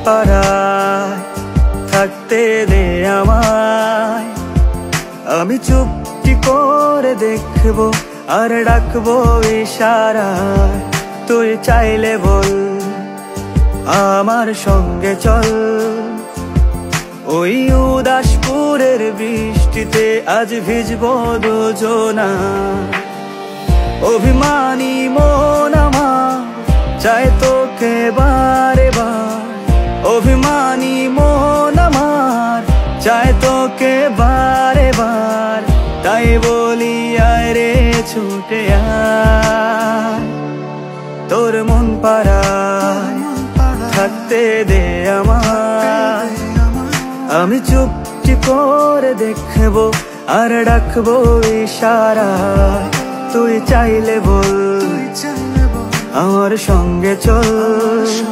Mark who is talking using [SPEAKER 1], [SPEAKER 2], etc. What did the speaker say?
[SPEAKER 1] পাড়ায় থাকতে দে আমায়। আমি চুপটি করে দেখবো আর ডাকবো ইশারায়। তুই চাইলে বল আমার সঙ্গে চল। ওই উদাসপুরের বৃষ্টিতে আজ ভিজবো দুজনা। অভিমানী মন আমার চায় তোকে বারে বার। অভিমানী মন আমার চায় তোকে বারে বার। তাই বলি আয় রে ছুটে আয়, তোর মন পাড়ায় থাকতে দে আমায়। আমি চুপটি করে দেখবো আর ডাকবো ইশারায়। তুই চাইলে বল আমার সঙ্গে চল।